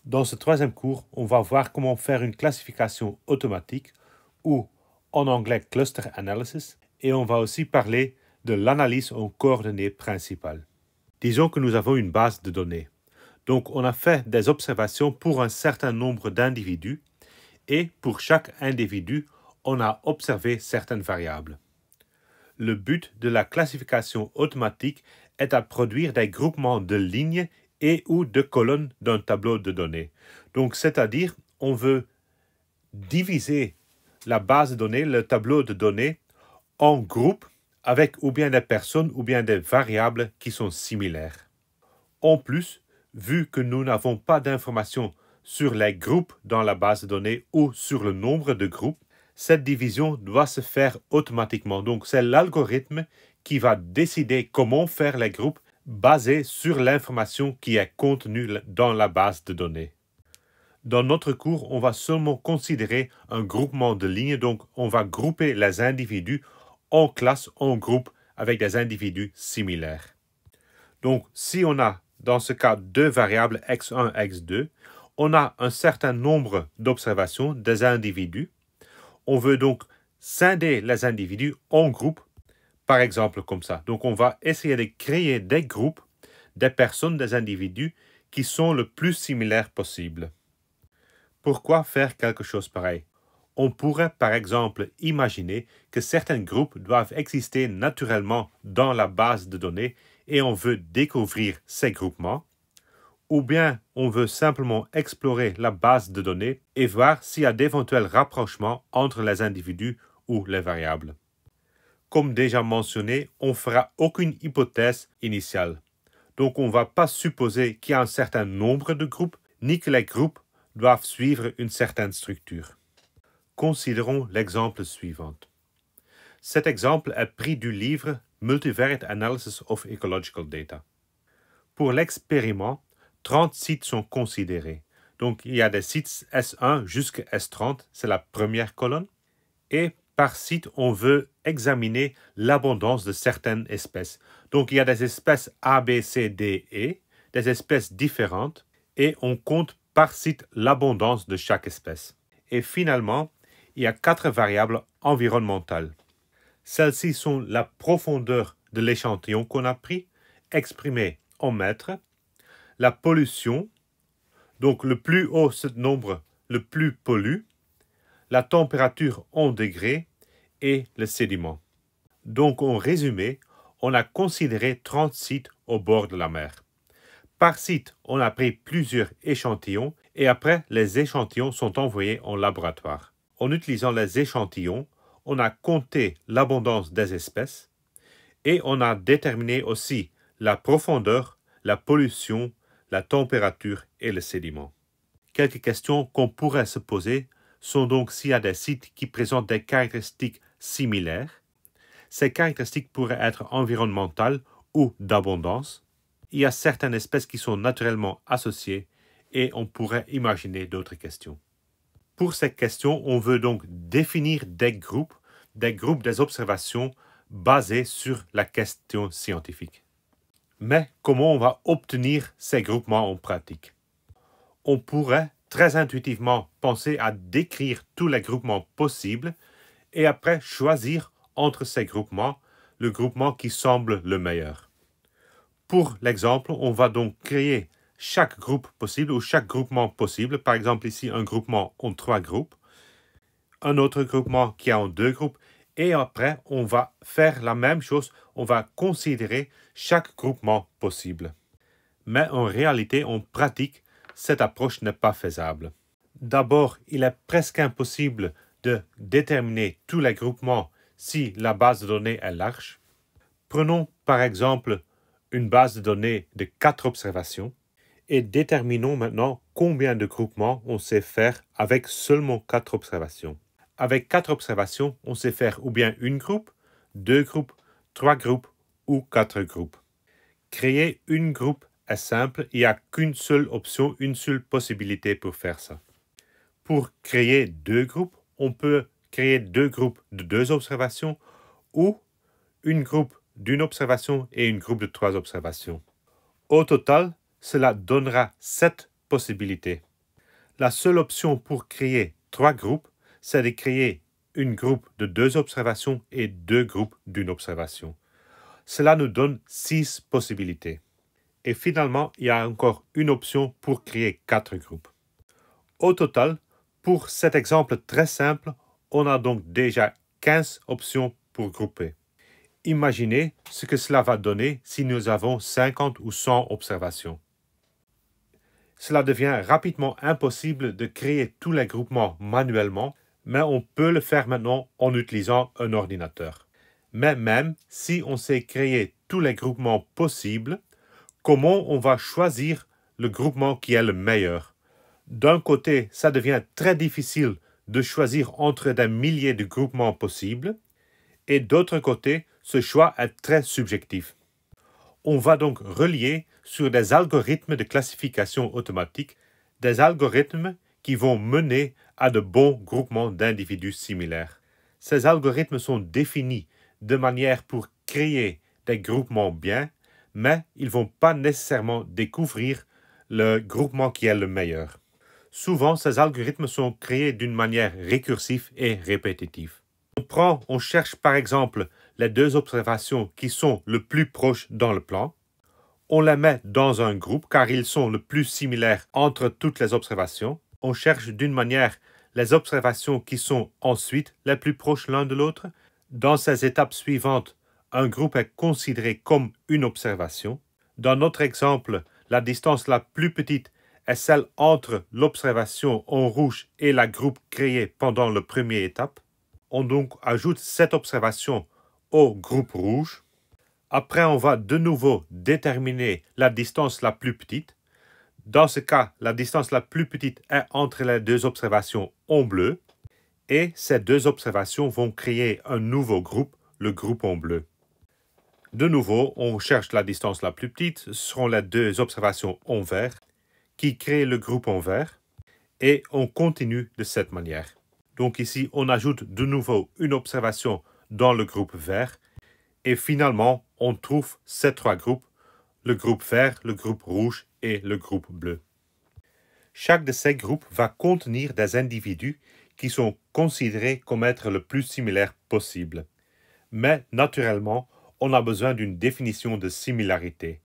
Dans ce troisième cours, on va voir comment faire une classification automatique ou en anglais cluster analysis, et on va aussi parler de l'analyse en coordonnées principales. Disons que nous avons une base de données. Donc on a fait des observations pour un certain nombre d'individus et pour chaque individu, on a observé certaines variables. Le but de la classification automatique est à produire des groupements de lignes et ou de colonnes d'un tableau de données. Donc, c'est-à-dire, on veut diviser la base de données, le tableau de données, en groupes avec ou bien des personnes ou bien des variables qui sont similaires. En plus, vu que nous n'avons pas d'informations sur les groupes dans la base de données ou sur le nombre de groupes, cette division doit se faire automatiquement. Donc, c'est l'algorithme qui va décider comment faire les groupes basés sur l'information qui est contenue dans la base de données. Dans notre cours, on va seulement considérer un groupement de lignes. Donc, on va grouper les individus en classes, en groupes, avec des individus similaires. Donc, si on a, dans ce cas, deux variables x1 et x2, on a un certain nombre d'observations des individus. On veut donc scinder les individus en groupes, par exemple comme ça. Donc, on va essayer de créer des groupes, des personnes, des individus qui sont le plus similaires possible. Pourquoi faire quelque chose pareil? On pourrait, par exemple, imaginer que certains groupes doivent exister naturellement dans la base de données et on veut découvrir ces groupements. Ou bien on veut simplement explorer la base de données et voir s'il y a d'éventuels rapprochements entre les individus ou les variables. Comme déjà mentionné, on ne fera aucune hypothèse initiale. Donc on ne va pas supposer qu'il y a un certain nombre de groupes, ni que les groupes doivent suivre une certaine structure. Considérons l'exemple suivant. Cet exemple est pris du livre Multivariate Analysis of Ecological Data. Pour l'expériment, 30 sites sont considérés. Donc, il y a des sites S1 jusqu'à S30, c'est la première colonne. Et par site, on veut examiner l'abondance de certaines espèces. Donc, il y a des espèces A, B, C, D, E, des espèces différentes, et on compte par site l'abondance de chaque espèce. Et finalement, il y a 4 variables environnementales. Celles-ci sont la profondeur de l'échantillon qu'on a pris, exprimée en mètres, la pollution, donc le plus haut ce nombre, le plus pollue, la température en degrés et le sédiment. Donc en résumé, on a considéré 30 sites au bord de la mer. Par site, on a pris plusieurs échantillons et après, les échantillons sont envoyés en laboratoire. En utilisant les échantillons, on a compté l'abondance des espèces et on a déterminé aussi la profondeur, la pollution, la température et le sédiment. Quelques questions qu'on pourrait se poser sont donc s'il y a des sites qui présentent des caractéristiques similaires. Ces caractéristiques pourraient être environnementales ou d'abondance. Il y a certaines espèces qui sont naturellement associées et on pourrait imaginer d'autres questions. Pour ces questions, on veut donc définir des groupes des observations basées sur la question scientifique. Mais comment on va obtenir ces groupements en pratique? On pourrait très intuitivement penser à décrire tous les groupements possibles et après choisir entre ces groupements le groupement qui semble le meilleur. Pour l'exemple, on va donc créer chaque groupe possible ou chaque groupement possible. Par exemple, ici, un groupement en 3 groupes, un autre groupement qui est en 2 groupes et après, on va faire la même chose. On va considérer chaque groupement possible. Mais en réalité, en pratique, cette approche n'est pas faisable. D'abord, il est presque impossible de déterminer tous les groupements si la base de données est large. Prenons par exemple une base de données de 4 observations et déterminons maintenant combien de groupements on sait faire avec seulement 4 observations. Avec 4 observations, on sait faire ou bien une groupe, 2 groupes, 3 groupes ou 4 groupes. Créer une groupe est simple, il n'y a qu'une seule option, une seule possibilité pour faire ça. Pour créer 2 groupes, on peut créer 2 groupes de 2 observations ou une groupe d'une observation et une groupe de 3 observations. Au total, cela donnera 7 possibilités. La seule option pour créer 3 groupes, c'est de créer un groupe de 2 observations et 2 groupes d'une observation. Cela nous donne 6 possibilités. Et finalement, il y a encore une option pour créer 4 groupes. Au total, pour cet exemple très simple, on a donc déjà 15 options pour grouper. Imaginez ce que cela va donner si nous avons 50 ou 100 observations. Cela devient rapidement impossible de créer tous les groupements manuellement, mais on peut le faire maintenant en utilisant un ordinateur. Mais même si on sait créer tous les groupements possibles, comment on va choisir le groupement qui est le meilleur? D'un côté, ça devient très difficile de choisir entre des milliers de groupements possibles, et d'autre côté, ce choix est très subjectif. On va donc relier sur des algorithmes de classification automatique, des algorithmes qui vont mener à de bons groupements d'individus similaires. Ces algorithmes sont définis de manière pour créer des groupements bien, mais ils ne vont pas nécessairement découvrir le groupement qui est le meilleur. Souvent, ces algorithmes sont créés d'une manière récursive et répétitive. On cherche par exemple les 2 observations qui sont le plus proches dans le plan. On les met dans un groupe car ils sont le plus similaires entre toutes les observations. On cherche d'une manière les observations qui sont ensuite les plus proches l'un de l'autre. Dans ces étapes suivantes, un groupe est considéré comme une observation. Dans notre exemple, la distance la plus petite est celle entre l'observation en rouge et la groupe créée pendant la première étape. On donc ajoute cette observation au groupe rouge. Après, on va de nouveau déterminer la distance la plus petite. Dans ce cas, la distance la plus petite est entre les 2 observations en bleu. Et ces 2 observations vont créer un nouveau groupe, le groupe en bleu. De nouveau, on cherche la distance la plus petite. Ce seront les 2 observations en vert qui créent le groupe en vert. Et on continue de cette manière. Donc ici, on ajoute de nouveau une observation dans le groupe vert. Et finalement, on trouve ces 3 groupes, le groupe vert, le groupe rouge et le groupe bleu. Chaque de ces groupes va contenir des individus qui sont considérés comme être le plus similaires possible. Mais naturellement, on a besoin d'une définition de similarité.